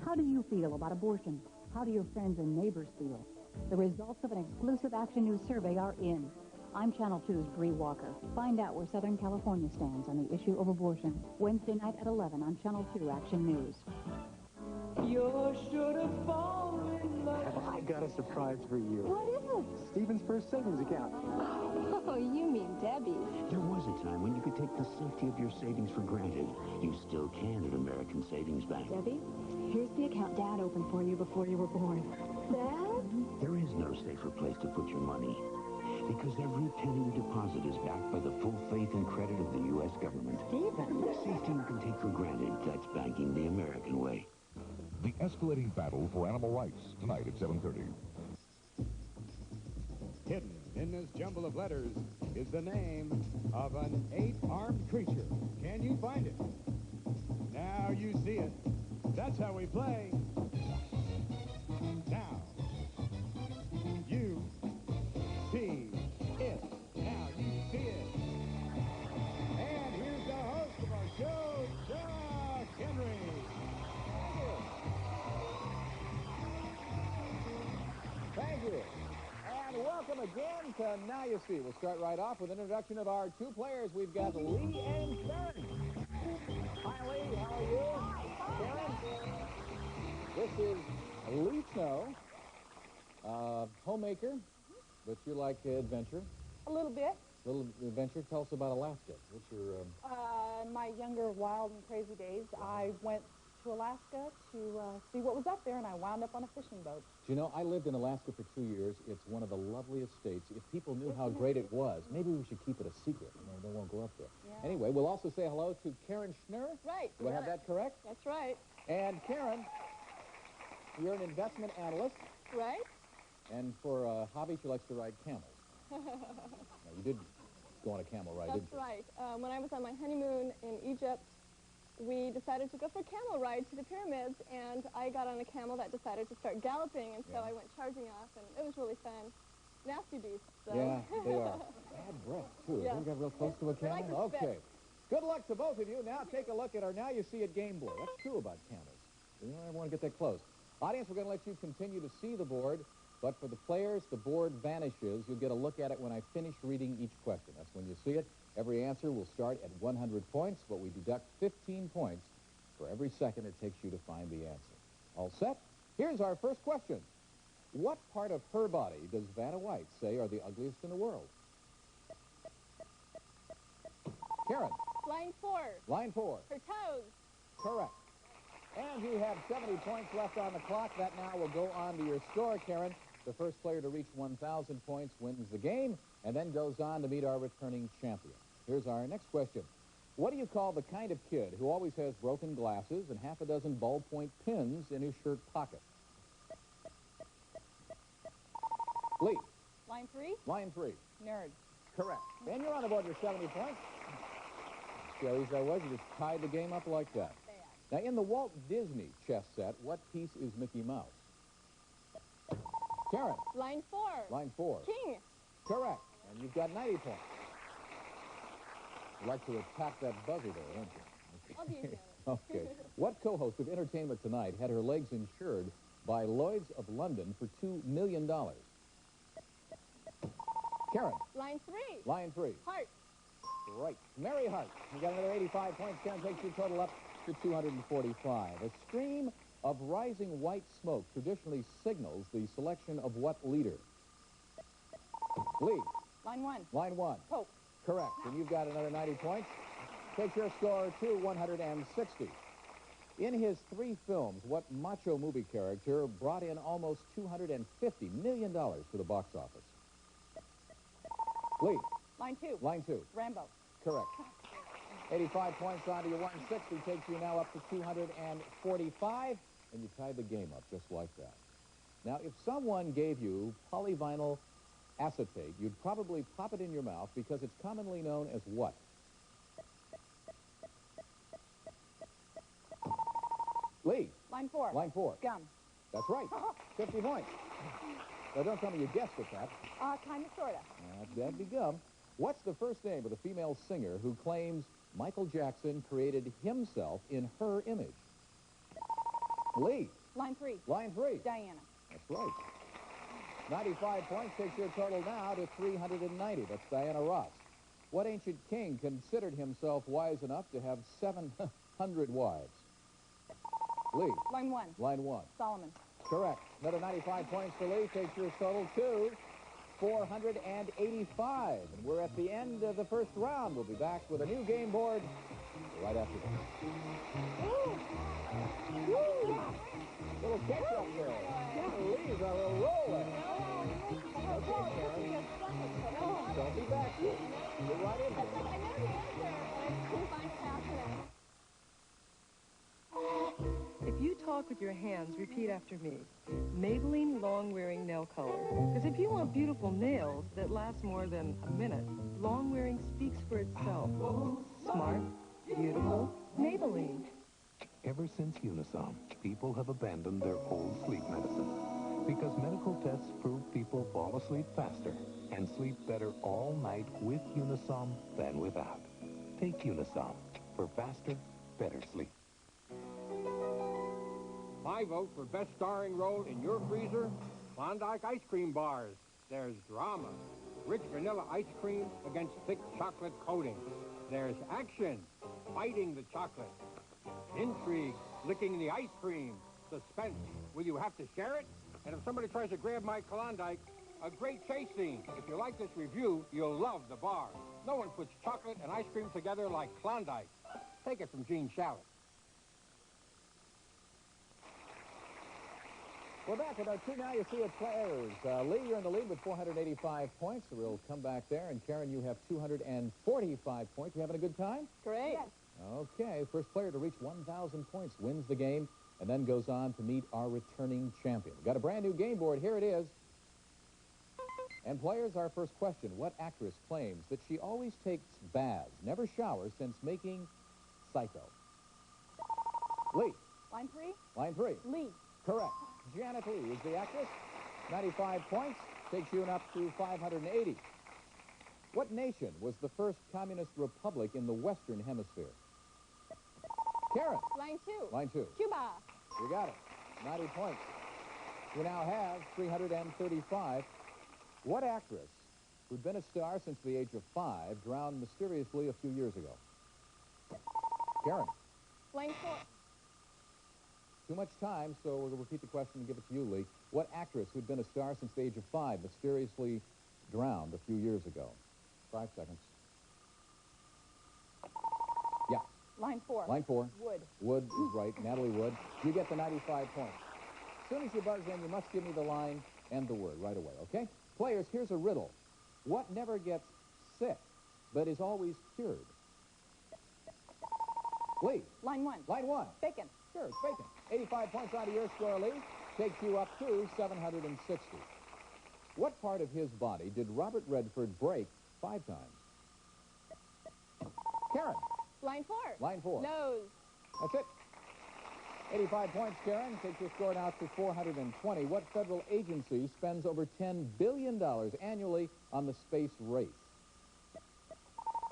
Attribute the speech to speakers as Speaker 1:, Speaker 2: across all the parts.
Speaker 1: How do you feel about abortion? How do your friends and neighbors feel? The results of an exclusive Action News survey are in. I'm Channel 2's Bree Walker. Find out where Southern California stands on the issue of abortion. Wednesday night at 11 on Channel 2 Action News.
Speaker 2: You're sure to fall in love.
Speaker 3: Have I got a surprise for you?
Speaker 4: What is it?
Speaker 3: Stephen's first savings account.
Speaker 4: Oh, you mean Debbie.
Speaker 5: There was a time when you could take the safety of your savings for granted. You still can at American Savings Bank.
Speaker 4: Debbie, here's the account Dad opened for you before you were born. Dad?
Speaker 5: There is no safer place to put your money. Because every penny you deposit is backed by the full faith and credit of the U.S. government.
Speaker 4: Stephen.
Speaker 5: Safety you can take for granted. That's banking the American way.
Speaker 6: The escalating battle for animal rights, tonight at 7:30.
Speaker 7: Hidden in this jumble of letters is the name of an 8-armed creature. Can you find it? Now you see it. That's how we play. Now, you see it. Now you see it. And here's the host of our show, Chuck Henry.
Speaker 8: Thank you. And welcome again to Now You See. We'll start right off with an introduction of our two players. We've got Lee and Karen. Hi, Lee. How are you? Karen? This is Lee Snow, homemaker, but you like adventure.
Speaker 9: A little bit.
Speaker 8: Little adventure. Tell us about Alaska. What's your...
Speaker 9: My younger wild and crazy days, I went to Alaska to see what was up there, and I wound up on a fishing boat.
Speaker 8: Do you know, I lived in Alaska for 2 years. It's one of the loveliest states. If people knew how great it was, maybe we should keep it a secret. They won't go up there.
Speaker 9: Yeah.
Speaker 8: Anyway, we'll also say hello to Karen Schnurr.
Speaker 9: Right.
Speaker 8: Do I have that correct?
Speaker 9: That's right.
Speaker 8: And Karen, you're an investment analyst.
Speaker 9: Right.
Speaker 8: And for a hobby, she likes to ride camels. Now, you did go on a camel ride, didn't you?
Speaker 9: That's right. When I was on my honeymoon in Egypt, we decided to go for a camel ride to the pyramids, and I got on a camel that decided to start galloping, and so I went charging off, and it was really fun. Nasty beasts, so.
Speaker 8: Yeah, they are. Bad breath, too.
Speaker 9: Yeah.
Speaker 8: You got real close to a camel?
Speaker 9: Like to
Speaker 8: Okay.
Speaker 9: spit.
Speaker 8: Good luck to both of you. Now take a look at our Now You See It game board. That's true about camels. You don't ever want to get that close. Audience, we're going to let you continue to see the board, but for the players, the board vanishes. You'll get a look at it when I finish reading each question. That's when you see it. Every answer will start at 100 points, but we deduct 15 points for every second it takes you to find the answer. All set? Here's our first question. What part of her body does Vanna White say are the ugliest in the world? Karen.
Speaker 9: Line 4.
Speaker 8: Line 4.
Speaker 9: Her toes.
Speaker 8: Correct. And you have 70 points left on the clock. That now will go on to your score, Karen. The first player to reach 1,000 points wins the game and then goes on to meet our returning champion. Here's our next question. What do you call the kind of kid who always has broken glasses and half a dozen ballpoint pins in his shirt pocket? Lee.
Speaker 9: Line 3.
Speaker 8: Line 3.
Speaker 9: Nerd.
Speaker 8: Correct. And you're on the board with 70 points. See how easy that was? You just tied the game up like that. Now, in the Walt Disney chess set, what piece is Mickey Mouse? Karen.
Speaker 9: Line 4.
Speaker 8: Line 4.
Speaker 9: King.
Speaker 8: Correct. And you've got 90 points. You like to attack that buzzer there, don't you?
Speaker 9: I'll be in here.
Speaker 8: Okay. What co-host of Entertainment Tonight had her legs insured by Lloyd's of London for $2 million? Karen.
Speaker 9: Line 3.
Speaker 8: Line 3.
Speaker 9: Heart.
Speaker 8: Right. Mary Hart. You got another 85 points. Karen takes your total up to 245. A stream of rising white smoke traditionally signals the selection of what leader? Lee.
Speaker 9: Line 1.
Speaker 8: Line 1.
Speaker 9: Pope.
Speaker 8: Correct. And you've got another 90 points. Take your score to 160. In his 3 films, what macho movie character brought in almost $250 million to the box office? Lee.
Speaker 9: Line 2.
Speaker 8: Line 2.
Speaker 9: Rambo.
Speaker 8: Correct. 85 points on to your 160 takes you now up to 245, and you tied the game up just like that. Now, if someone gave you polyvinyl acetate, you'd probably pop it in your mouth because it's commonly known as what? Lee.
Speaker 9: Line 4.
Speaker 8: Line 4.
Speaker 9: Gum.
Speaker 8: That's right. 50 points. Now, don't tell me you guessed at that.
Speaker 9: Kind of, sort of.
Speaker 8: That'd be gum. What's the first name of the female singer who claims Michael Jackson created himself in her image? Lee.
Speaker 9: Line 3.
Speaker 8: Line 3.
Speaker 9: Diana.
Speaker 8: That's right. 95 points takes your total now to 390. That's Diana Ross. What ancient king considered himself wise enough to have 700 wives? Lee.
Speaker 9: Line 1.
Speaker 8: Line 1.
Speaker 9: Solomon.
Speaker 8: Correct. Another 95 points for Lee takes your total to 485. And we're at the end of the first round. We'll be back with a new game board right after this. Little catch up there. Lee's on a roller. Okay, Karen. Don't be backward. You're right in
Speaker 9: I know the answer, and I couldn't find it fast enough.
Speaker 2: If you talk with your hands, repeat after me. Maybelline long-wearing nail color. Because if you want beautiful nails that last more than a minute, long-wearing speaks for itself. Smart, beautiful, Maybelline.
Speaker 5: Ever since Unisom, people have abandoned their old sleep medicine. Because medical tests prove people fall asleep faster and sleep better all night with Unisom than without. Take Unisom for faster, better sleep.
Speaker 10: My vote for best starring role in your freezer, Klondike ice cream bars. There's drama. Rich vanilla ice cream against thick chocolate coating. There's action, biting the chocolate. Intrigue, licking the ice cream. Suspense, will you have to share it? And if somebody tries to grab my Klondike, a great chase scene. If you like this review, you'll love the bar. No one puts chocolate and ice cream together like Klondike. Take it from Gene Shalit.
Speaker 8: We're back with our two Now You See It players. Lee, you're in the lead with 485 points. So we'll come back there. And Karen, you have 245 points. You having a good time?
Speaker 9: Great. Yes.
Speaker 8: Okay, first player to reach 1,000 points wins the game and then goes on to meet our returning champion. We've got a brand new game board. Here it is. And players, our first question. What actress claims that she always takes baths, never showers, since making Psycho? Lee.
Speaker 9: Line 3.
Speaker 8: Line 3.
Speaker 9: Lee.
Speaker 8: Correct. Janet Lee is the actress. 95 points. Takes you up to 580. What nation was the first communist republic in the Western Hemisphere? Karen.
Speaker 9: Line 2.
Speaker 8: Line 2.
Speaker 9: Cuba.
Speaker 8: You got it. 90 points. You now have 335. What actress, who'd been a star since the age of 5, drowned mysteriously a few years ago? Karen.
Speaker 9: Line 4.
Speaker 8: Too much time, so we'll repeat the question and give it to you, Lee. What actress who'd been a star since the age of 5 mysteriously drowned a few years ago? 5 seconds. Yeah.
Speaker 9: Line 4.
Speaker 8: Line 4.
Speaker 9: Wood.
Speaker 8: Wood is right. Natalie Wood. You get the 95 points. As soon as you buzz in, you must give me the line and the word right away, okay? Players, here's a riddle. What never gets sick, but is always cured? Lee.
Speaker 9: Line 1.
Speaker 8: Line 1.
Speaker 9: Bacon.
Speaker 8: Sure, it's bacon. 85 points out of your score, Lee. Takes you up to 760. What part of his body did Robert Redford break 5 times? Karen.
Speaker 9: Line 4.
Speaker 8: Line 4.
Speaker 9: Nose.
Speaker 8: That's it. 85 points, Karen. Takes your score now to 420. What federal agency spends over $10 billion annually on the space race?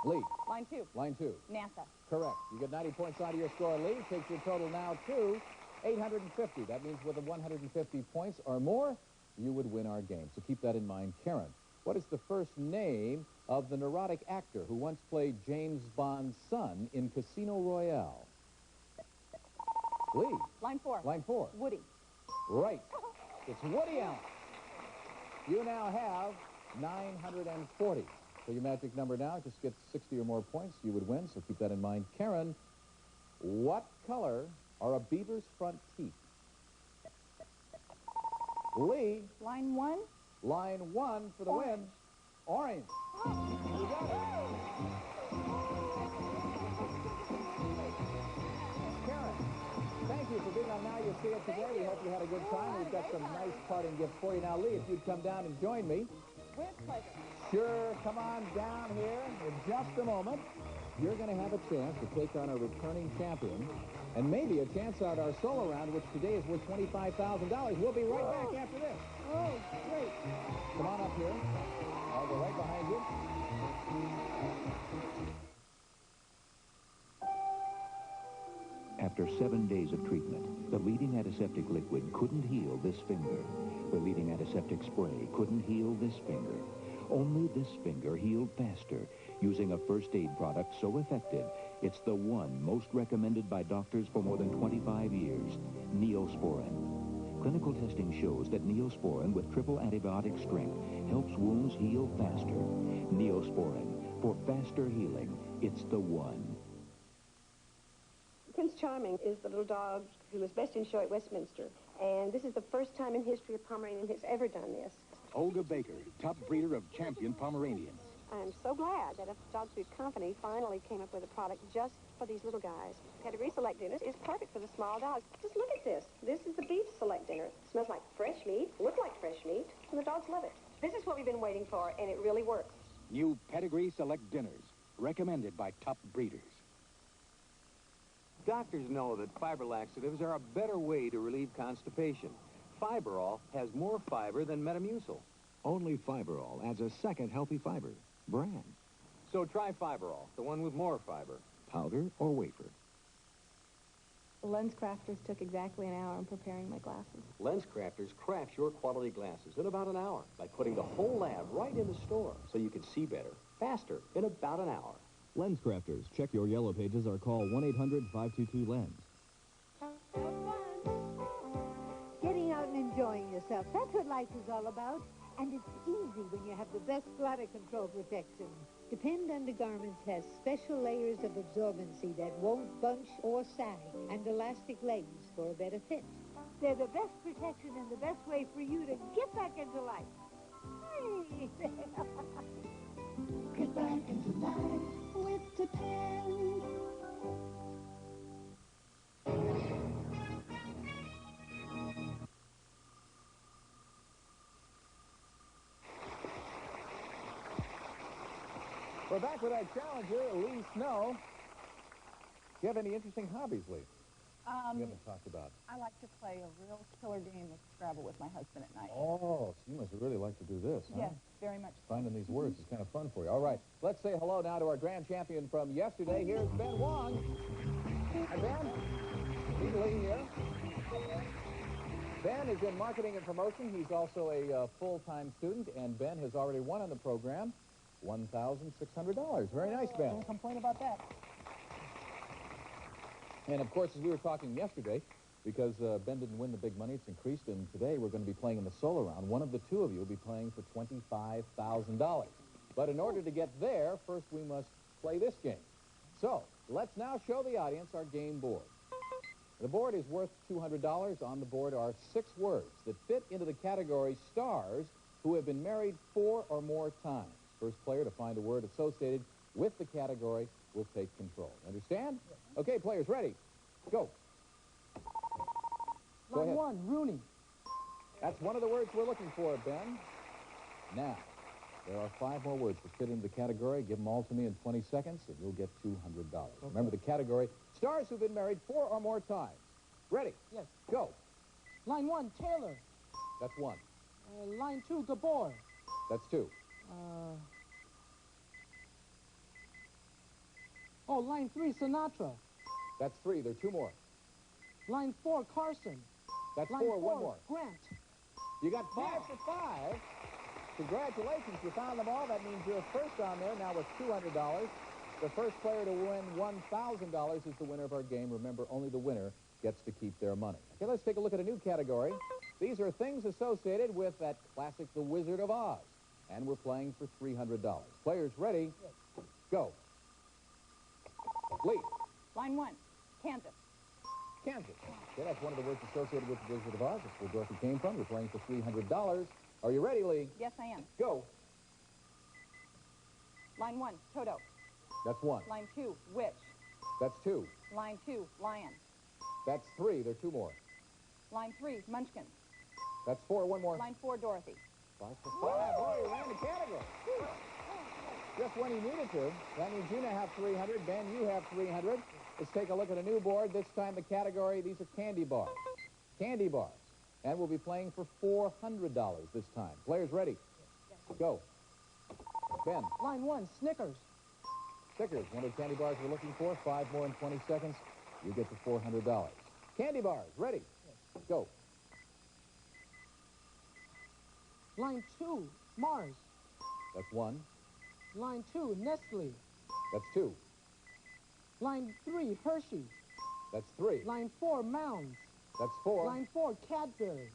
Speaker 8: Lee.
Speaker 9: Line 2.
Speaker 8: Line 2.
Speaker 9: NASA.
Speaker 8: Correct. You get 90 points out of your score, Lee. Takes your total now to 850. That means with the 150 points or more, you would win our game. So keep that in mind. Karen, what is the first name of the neurotic actor who once played James Bond's son in Casino Royale? Lee.
Speaker 9: Line 4.
Speaker 8: Line 4.
Speaker 9: Woody.
Speaker 8: Right. It's Woody Allen. You now have 940. So your magic number now, just get 60 or more points, you would win, so keep that in mind. Karen, what color are a beaver's front teeth? Lee.
Speaker 9: Line 1.
Speaker 8: Line 1 for the win. Orange. You got it. Karen, thank you for being on Now You See It today. We hope you had a good time. We've got some nice parting gifts for you. Now, Lee, if you'd come down and join me.
Speaker 9: With pleasure.
Speaker 8: Sure, come on down here in just a moment. You're going to have a chance to take on our returning champion and maybe a chance at our solo round, which today is worth $25,000. We'll be right back after this.
Speaker 9: Oh, great.
Speaker 8: Come on up here. I'll go right behind you.
Speaker 5: At
Speaker 6: after 7 days of treatment, the leading antiseptic liquid couldn't heal this finger. The leading antiseptic spray couldn't heal this finger. Only this finger healed faster, using a first aid product so effective, it's the one most recommended by doctors for more than 25 years, Neosporin. Clinical testing shows that Neosporin with triple antibiotic strength helps wounds heal faster. Neosporin, for faster healing, it's the one.
Speaker 11: Prince Charming is the little dog who was best in show at Westminster. And this is the first time in history a Pomeranian has ever done this.
Speaker 12: Olga Baker, top breeder of champion Pomeranians.
Speaker 11: I'm so glad that a dog food company finally came up with a product just for these little guys. Pedigree Select Dinners is perfect for the small dogs. Just look at this. This is the Beef Select Dinner. Smells like fresh meat, looks like fresh meat, and the dogs love it. This is what we've been waiting for, and it really works.
Speaker 12: New Pedigree Select Dinners, recommended by top breeders.
Speaker 13: Doctors know that fiber laxatives are a better way to relieve constipation. Fiberall has more fiber than Metamucil.
Speaker 14: Only Fiberall adds a second healthy fiber. Bran.
Speaker 13: So try Fiberall, the one with more fiber.
Speaker 14: Powder or wafer.
Speaker 9: The lens crafters took exactly an hour in preparing my glasses.
Speaker 13: Lens Crafters crafts your quality glasses in about an hour by putting the whole lab right in the store so you can see better, faster, in about an hour.
Speaker 15: Lens Crafters. Check your yellow pages or call 1-800-522-LENS.
Speaker 16: Getting out and enjoying yourself. That's what life is all about. And it's easy when you have the best bladder control protection. Depend Undergarments has special layers of absorbency that won't bunch or sag, and elastic legs for a better fit. They're the best protection and the best way for you to get back into life. Hey!
Speaker 17: Get back into life with Depend.
Speaker 8: We're back with our challenger, Lee Snow. Do you have any interesting hobbies, Lee? We haven't talked about.
Speaker 18: I like to play a real killer game of Scrabble with my husband at night.
Speaker 8: Oh, so you must really like to do this, huh?
Speaker 18: Yes, very much.
Speaker 8: Finding these words is kind of fun for you. All right, let's say hello now to our grand champion from yesterday. Here's Ben Wong. Hi, Ben. Meet Lee here. Ben is in marketing and promotion. He's also a full-time student, and Ben has already won on the program $1,600. Very nice, Ben.
Speaker 18: Don't complain about that.
Speaker 8: And, of course, as we were talking yesterday, because Ben didn't win the big money, it's increased, and today we're going to be playing in the solo round. One of the two of you will be playing for $25,000. But in order to get there, first we must play this game. So, let's now show the audience our game board. The board is worth $200. On the board are 6 words that fit into the category stars who have been married 4 or more times. First player to find a word associated with the category will take control. Understand? Yes. Okay, players, ready? Go. Go ahead.
Speaker 18: Line 1, Rooney.
Speaker 8: That's one of the words we're looking for, Ben. Now, there are 5 more words that fit into the category. Give them all to me in 20 seconds, and you'll get $200. Okay. Remember the category, stars who've been married 4 or more times. Ready?
Speaker 18: Yes.
Speaker 8: Go.
Speaker 18: Line 1, Taylor.
Speaker 8: That's 1.
Speaker 18: Line 2, Gabor.
Speaker 8: That's 2.
Speaker 18: Line 3, Sinatra.
Speaker 8: That's 3. There are 2 more.
Speaker 18: Line 4, Carson.
Speaker 8: That's
Speaker 18: Line
Speaker 8: 4. 1 more.
Speaker 18: Grant.
Speaker 8: You got 5 for 5. Congratulations, you found them all. That means you're first on there now with $200. The first player to win $1,000 is the winner of our game. Remember, only the winner gets to keep their money. Okay, let's take a look at a new category. These are things associated with that classic The Wizard of Oz. And we're playing for $300. Players ready? Yes. Go. Lee.
Speaker 18: Line 1, Kansas.
Speaker 8: Kansas. Okay, that's one of the words associated with The Wizard of Oz. That's where Dorothy came from. We're playing for $300. Are you ready, Lee?
Speaker 18: Yes, I am.
Speaker 8: Go.
Speaker 18: Line 1, Toto.
Speaker 8: That's 1.
Speaker 18: Line 2, Witch.
Speaker 8: That's 2.
Speaker 18: Line 2, Lion.
Speaker 8: That's 3. There are 2 more.
Speaker 18: Line 3, Munchkin.
Speaker 8: That's 4. 1 more.
Speaker 18: Line 4, Dorothy.
Speaker 8: 5 for 5. Oh, you ran the category. Just when he needed to. That means you now have 300. Ben, you have 300. Let's take a look at a new board. This time the category, these are candy bars. Candy bars. And we'll be playing for $400 this time. Players ready? Yes. Go. Ben.
Speaker 18: Line 1, Snickers.
Speaker 8: Snickers, one of the candy bars we're looking for. 5 more in 20 seconds. You get the $400. Candy bars, ready? Go.
Speaker 19: Line 2, Mars.
Speaker 8: That's 1.
Speaker 19: Line 2, Nestle.
Speaker 8: That's 2.
Speaker 19: Line 3, Hershey.
Speaker 8: That's 3.
Speaker 19: Line 4, Mounds.
Speaker 8: That's 4.
Speaker 19: Line 4, Cadbury.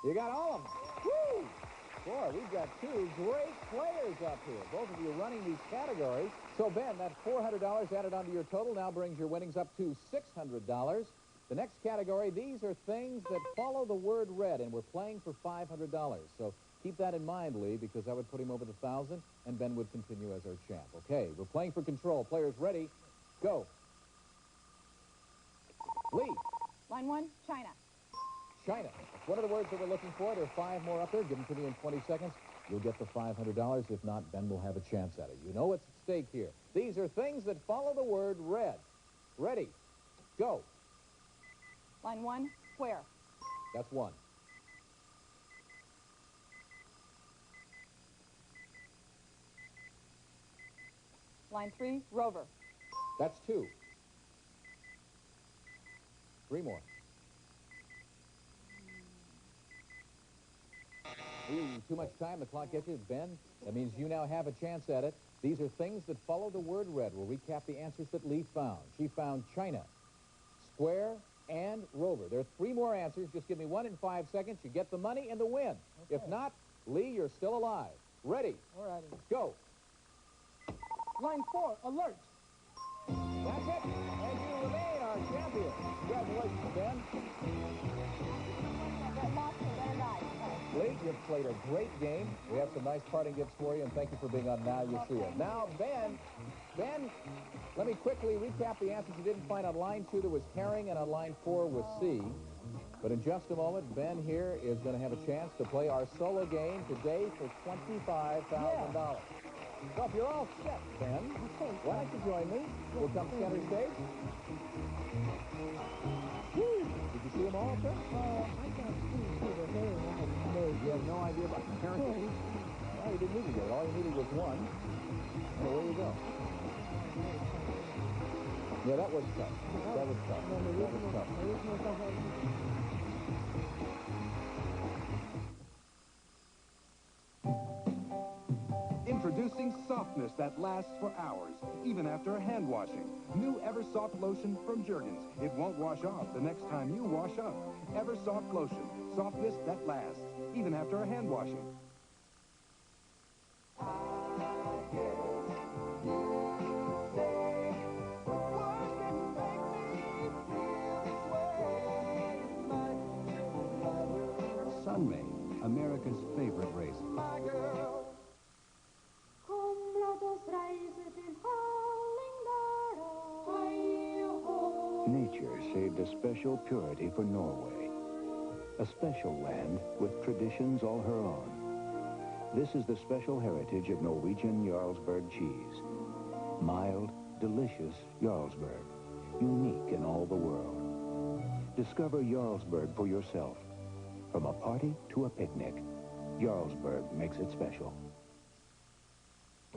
Speaker 8: You got all of them. Woo! Boy, we've got two great players up here. Both of you running these categories. So, Ben, that $400 added onto your total now brings your winnings up to $600. The next category, these are things that follow the word red, and we're playing for $500. So keep that in mind, Lee, because I would put him over the 1,000, and Ben would continue as our champ. Okay, we're playing for control. Players ready? Go. Lee.
Speaker 18: Line 1, China.
Speaker 8: China. That's one of the words that we're looking for. There are 5 more up there. Give them to me in 20 seconds. You'll get the $500. If not, Ben will have a chance at it. You know what's at stake here. These are things that follow the word red. Ready? Go.
Speaker 18: Line 1, Square.
Speaker 8: That's 1.
Speaker 18: Line 3, Rover.
Speaker 8: That's 2. 3 more. Ooh, too much time. The clock gets you. Ben, that means you now have a chance at it. These are things that follow the word red. We'll recap the answers that Lee found. She found China, Square, and Rover. There are 3 more answers. Just give me 1 in 5 seconds. You get the money and the win. Okay. If not, Lee, you're still alive. Ready?
Speaker 19: All righty.
Speaker 8: Go.
Speaker 19: Line 4, Alert.
Speaker 8: That's it. And you remain our champion. Congratulations, Ben. Lee, you've played a great game. We have some nice parting gifts for you, and thank you for being on Now You See It. Now, Ben, let me quickly recap the answers you didn't find on line 2. There was herring, and on line 4 was sea. But in just a moment, Ben here is going to have a chance to play our solo game today for $25,000. So if you're all set, Ben, why don't you join me? We'll come center stage. Did you see them all, sir?
Speaker 19: I can't see the herring.
Speaker 8: You have no idea about the herring? Well, you didn't need to get it. All you needed was 1. So there you go. Yeah, that was tough. That was tough. That was tough.
Speaker 20: Introducing softness that lasts for hours, even after a hand washing. New Eversoft lotion from Jergens. It won't wash off the next time you wash up. Eversoft lotion. Softness that lasts, even after a hand washing.
Speaker 14: Sunmade, America's favorite race. Nature saved a special purity for Norway. A special land with traditions all her own. This is the special heritage of Norwegian Jarlsberg cheese. Mild, delicious Jarlsberg. Unique in all the world. Discover Jarlsberg for yourself. From a party to a picnic, Jarlsberg makes it special.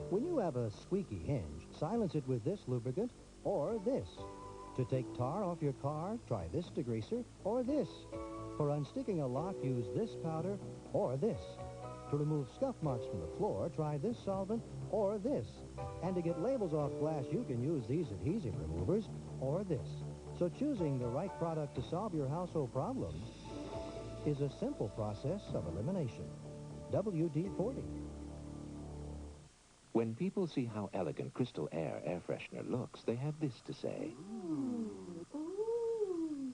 Speaker 21: When you have a squeaky hinge, silence it with this lubricant or this. To take tar off your car, try this degreaser or this. For unsticking a lock, use this powder or this. To remove scuff marks from the floor, try this solvent or this. And to get labels off glass, you can use these adhesive removers or this. So choosing the right product to solve your household problems is a simple process of elimination. WD-40.
Speaker 6: When people see how elegant Crystal air freshener looks, they have this to say.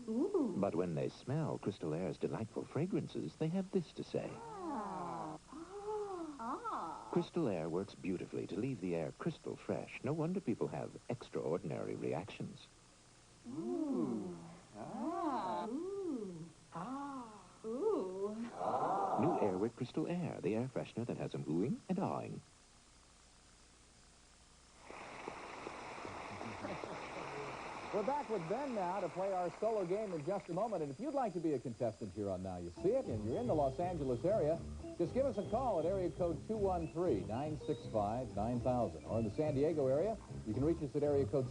Speaker 17: Ooh.
Speaker 6: But when they smell Crystal Air's delightful fragrances, they have this to say. Crystal Air works beautifully to leave the air crystal fresh. No wonder people have extraordinary reactions.
Speaker 17: Ooh. Ah. Ooh. Ah. Ooh.
Speaker 6: New Airwick Crystal Air, the air freshener that has them oohing and awing.
Speaker 8: We're back with Ben now to play our solo game in just a moment. And if you'd like to be a contestant here on Now You See It, and you're in the Los Angeles area, just give us a call at area code 213-965-9000. Or in the San Diego area, you can reach us at area code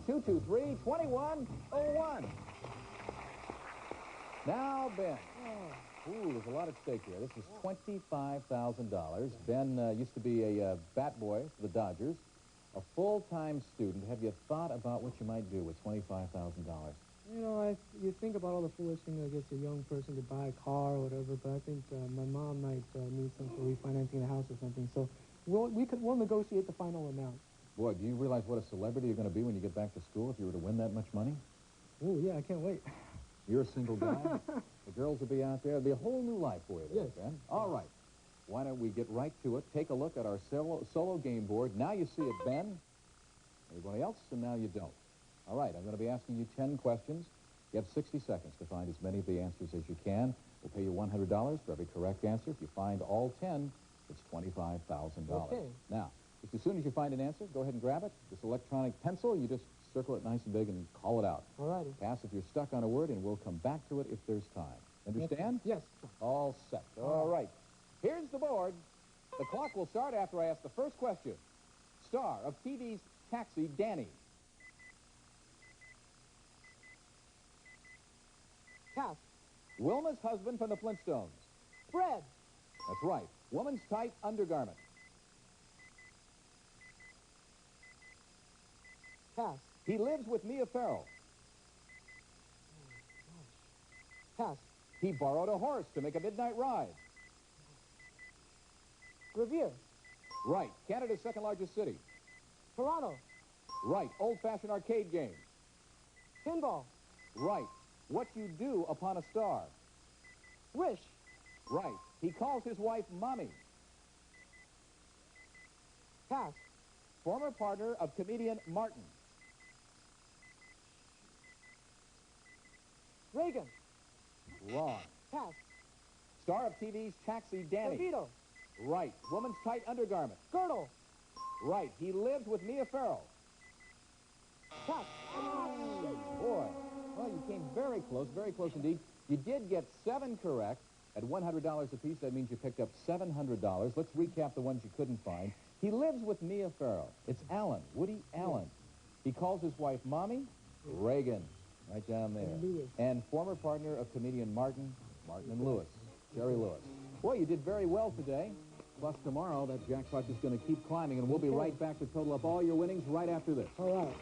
Speaker 8: 223-2101. Now, Ben. Ooh, there's a lot at stake here. This is $25,000. Ben used to be a bat boy for the Dodgers, a full-time student. Have you thought about what you might do with $25,000?
Speaker 1: You know, you think about all the foolish things that gets a young person to buy a car or whatever, but I think my mom might need some for refinancing the house or something. So we'll negotiate the final amount.
Speaker 8: Boy, do you realize what a celebrity you're going to be when you get back to school if you were to win that much money?
Speaker 1: Oh, yeah, I can't wait.
Speaker 8: You're a single guy. The girls will be out there. It'll be a whole new life for you there, Ben. All right. Why don't we get right to it? Take a look at our solo game board. Now you see it, Ben. Everybody else, and now you don't. All right, I'm going to be asking you 10 questions. You have 60 seconds to find as many of the answers as you can. We'll pay you $100 for every correct answer. If you find all 10, it's $25,000.
Speaker 1: Okay.
Speaker 8: Now, just as soon as you find an answer, go ahead and grab it. This electronic pencil, you just circle it nice and big and call it out.
Speaker 1: All righty.
Speaker 8: Pass if you're stuck on a word, and we'll come back to it if there's time. Understand?
Speaker 1: Yes.
Speaker 8: All set. All right. Here's the board. The clock will start after I ask the first question. Star of TV's Taxi, Danny.
Speaker 1: Pass.
Speaker 8: Wilma's husband from the Flintstones.
Speaker 1: Fred.
Speaker 8: That's right. Woman's tight undergarment.
Speaker 1: Pass.
Speaker 8: He lives with Mia Farrow.
Speaker 1: Pass.
Speaker 8: He borrowed a horse to make a midnight ride.
Speaker 1: Revere.
Speaker 8: Right. Canada's second largest city.
Speaker 1: Toronto.
Speaker 8: Right. Old-fashioned arcade game.
Speaker 1: Pinball.
Speaker 8: Right. What you do upon a star.
Speaker 1: Wish.
Speaker 8: Right. He calls his wife Mommy.
Speaker 1: Pass.
Speaker 8: Former partner of comedian Martin.
Speaker 1: Reagan.
Speaker 8: Wrong.
Speaker 1: Pass.
Speaker 8: Star of TV's Taxi, Danny.
Speaker 1: DeVito.
Speaker 8: Right. Woman's tight undergarment.
Speaker 1: Girdle.
Speaker 8: Right. He lived with Mia Farrow.
Speaker 1: Pass.
Speaker 8: Boy. Well, you came very close indeed. You did get 7 correct. At $100 apiece, that means you picked up $700. Let's recap the ones you couldn't find. He lives with Mia Farrow. It's Allen, Woody Allen. He calls his wife Mommy. Reagan, right down there. And former partner of comedian Martin and Lewis, Jerry Lewis. Boy, you did very well today. Plus, tomorrow, that jackpot is going to keep climbing, and we'll be right back to total up all your winnings right after this.
Speaker 1: All right.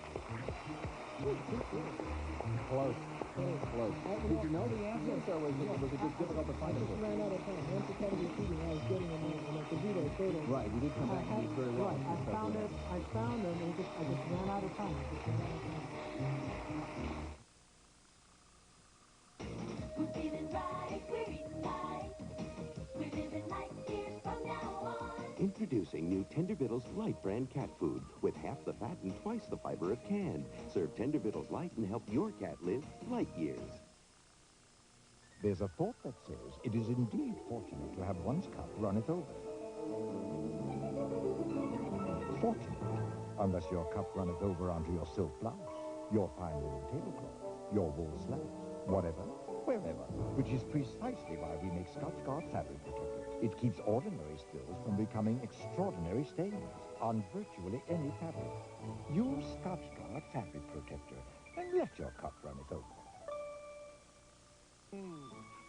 Speaker 8: Close. Close. Did you know the answers, or was it just difficult to find
Speaker 1: I
Speaker 8: them?
Speaker 1: just ran out of time. Once it started repeating, I was getting them on the computer.
Speaker 8: Right, you did come back and do very well.
Speaker 1: Right, I found them, and I just ran out of time.
Speaker 17: We're feeling right, we're eating right. We're living life years from now on.
Speaker 22: Introducing new Tender Vittles Light brand cat food with half the fat and twice the fiber of canned. Serve Tender Vittles Light and help your cat live light years.
Speaker 23: There's a thought that says it is indeed fortunate to have one's cup runneth over. Fortunate, unless your cup runneth over onto your silk blouse, your fine linen tablecloth, your wool slacks, whatever, wherever, which is precisely why we make Scotch Guard Fabric Protector. It keeps ordinary spills from becoming extraordinary stains on virtually any fabric. Use Scotch Guard Fabric Protector and let your cup runneth over.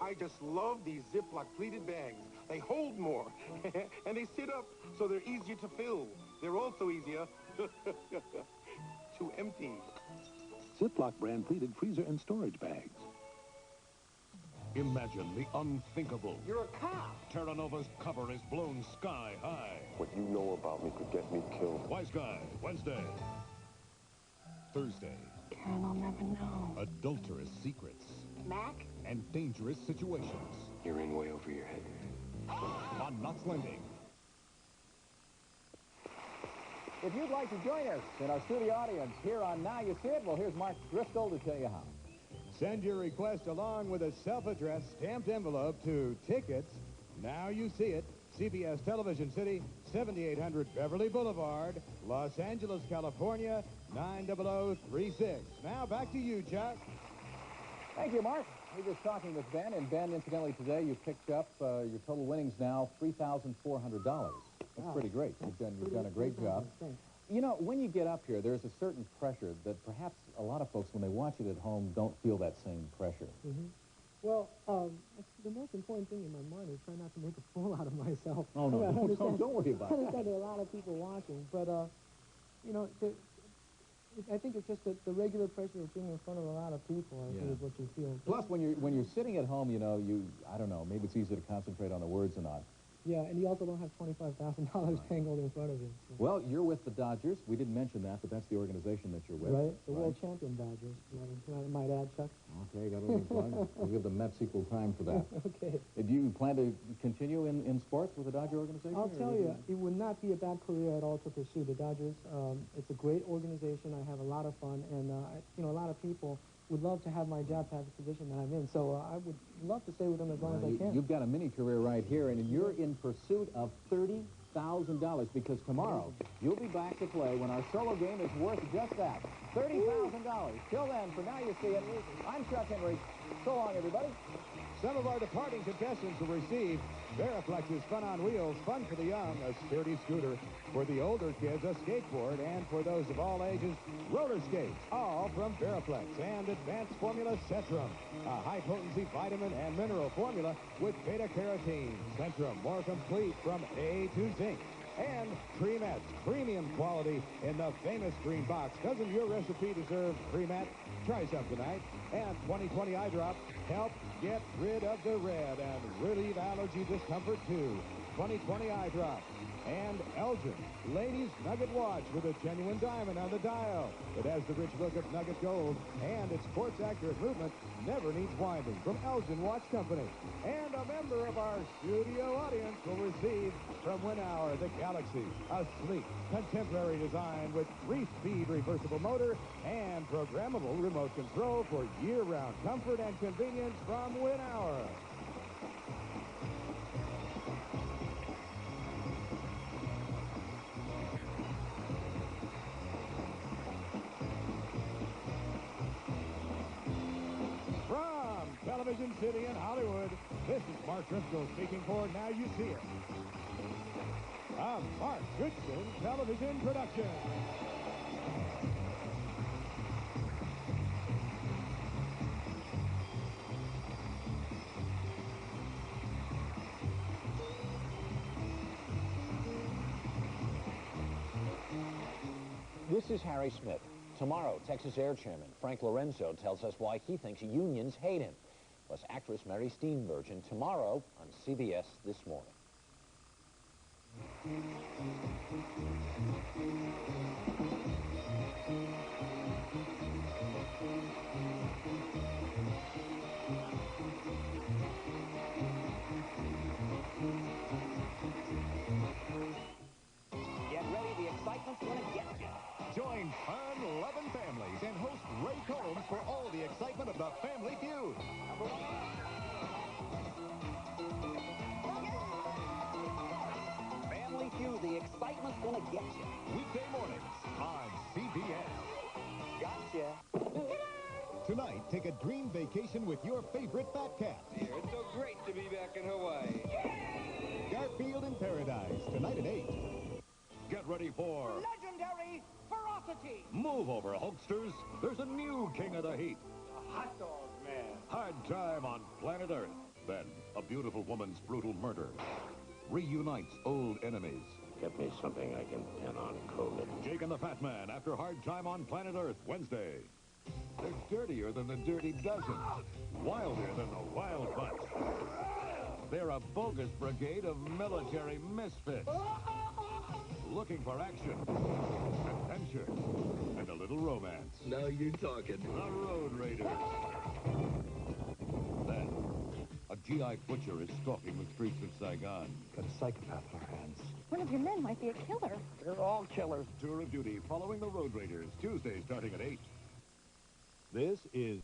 Speaker 24: I just love these Ziploc pleated bags. They hold more, and they sit up, so they're easier to fill. They're also easier to empty.
Speaker 5: Ziploc brand pleated freezer and storage bags. Imagine the unthinkable.
Speaker 24: You're a cop.
Speaker 5: Terranova's cover is blown sky high.
Speaker 24: What you know about me could get me killed.
Speaker 5: Wise Guy, Wednesday. Thursday.
Speaker 9: Karen, I'll never know.
Speaker 5: Adulterous secrets.
Speaker 9: Mac?
Speaker 5: And dangerous situations.
Speaker 24: You're in way over your head.
Speaker 5: On Knots Landing.
Speaker 8: If you'd like to join us in our studio audience here on Now You See It, well, here's Mark Driscoll to tell you how.
Speaker 7: Send your request along with a self-addressed stamped envelope to Tickets, Now You See It, CBS Television City, 7800 Beverly Boulevard, Los Angeles, California, 90036. Now back to you, Chuck.
Speaker 8: Thank you, Mark. We were just talking with Ben, and Ben, incidentally, today you picked up your total winnings now $3,400. That's pretty great. You've done a great job. You know, when you get up here, there's a certain pressure that perhaps a lot of folks, when they watch it at home, don't feel that same pressure.
Speaker 1: Well, the most important thing in my mind is try not to make a fool out of myself.
Speaker 8: Oh, no, don't worry about
Speaker 1: I
Speaker 8: that.
Speaker 1: understand there are a lot of people watching, but, you know, I think it's just the regular pressure of being in front of a lot of people, I think, is what you feel.
Speaker 8: Plus, when you're sitting at home, you know, I don't know, maybe it's easier to concentrate on the words or not.
Speaker 1: Yeah, and you also don't have $25,000 tangled in front of you. So.
Speaker 8: Well, you're with the Dodgers. We didn't mention that, but that's the organization that you're with.
Speaker 1: Right, the world champion Dodgers. I might add, Chuck.
Speaker 8: Okay, got a little plug. We'll give the Mets equal time for that.
Speaker 1: Okay.
Speaker 8: Do you plan to continue in sports with the Dodger organization?
Speaker 1: I'll tell you, it would not be a bad career at all to pursue the Dodgers. It's a great organization. I have a lot of fun, and you know, a lot of people would love to have my job to have the position that I'm in. So I would love to stay with them as long as I can.
Speaker 8: You've got a mini career right here, and you're in pursuit of $30,000 because tomorrow you'll be back to play when our solo game is worth just that, $30,000. Till then, for now you see it. I'm Chuck Henry. So long, everybody.
Speaker 7: Some of our departing contestants will receive Veriflex's Fun on Wheels, fun for the young, a sturdy scooter. For the older kids, a skateboard. And for those of all ages, roller skates. All from Veriflex and Advanced Formula Centrum, a high-potency vitamin and mineral formula with beta-carotene. Centrum, more complete from A to Zinc. And Creamette's premium quality in the famous green box. Doesn't your recipe deserve Creamette? Try some tonight. And 2020 eye drops help get rid of the red and relieve allergy discomfort too. 2020 eye drops. And Elgin, ladies nugget watch with a genuine diamond on the dial. It has the rich look of nugget gold, and its sports accurate movement never needs winding. From Elgin Watch Company. And a member of our studio audience will receive from Winhour the Galaxy, a sleek, contemporary design with 3-speed reversible motor and programmable remote control for year-round comfort and convenience from Winhour. From Television City in Hollywood, this is Mark Driscoll speaking for Now You See It, a Mark Goodson television production.
Speaker 2: This is Harry Smith. Tomorrow, Texas Air Chairman Frank Lorenzo tells us why he thinks unions hate him. Plus, actress Mary Steenburgen tomorrow on CBS This Morning.
Speaker 3: Get ready, the excitement's gonna get you.
Speaker 7: Join fun-loving families and host Ray Combs for all the excitement of the Family Feud.
Speaker 3: Family Feud, the excitement's gonna get you.
Speaker 7: Weekday mornings on CBS.
Speaker 3: Gotcha.
Speaker 7: Tonight, take a dream vacation with your favorite fat cat.
Speaker 4: It's so great to be back in Hawaii.
Speaker 7: Garfield in Paradise, tonight at 8. Get ready for
Speaker 3: Legendary ferocity.
Speaker 10: Move over, Hulksters. There's a new king of the heat.
Speaker 4: A hot dog, man.
Speaker 10: Hard time on planet Earth. Then, a beautiful woman's brutal murder reunites old enemies.
Speaker 22: Get me something I can pin on COVID.
Speaker 10: Jake and the Fat Man after Hard Time on Planet Earth, Wednesday. They're dirtier than the Dirty Dozen. Wilder than the Wild Bunch. They're a bogus brigade of military misfits. Looking for action, adventure, and a little romance.
Speaker 4: Now you're talking.
Speaker 10: The Road Raiders. Then, a GI butcher is stalking the streets of Saigon.
Speaker 23: Got a psychopath on our hands.
Speaker 18: One of your men might be a killer.
Speaker 10: They're all killers. Tour of Duty following the Road Raiders, Tuesday starting at 8. This is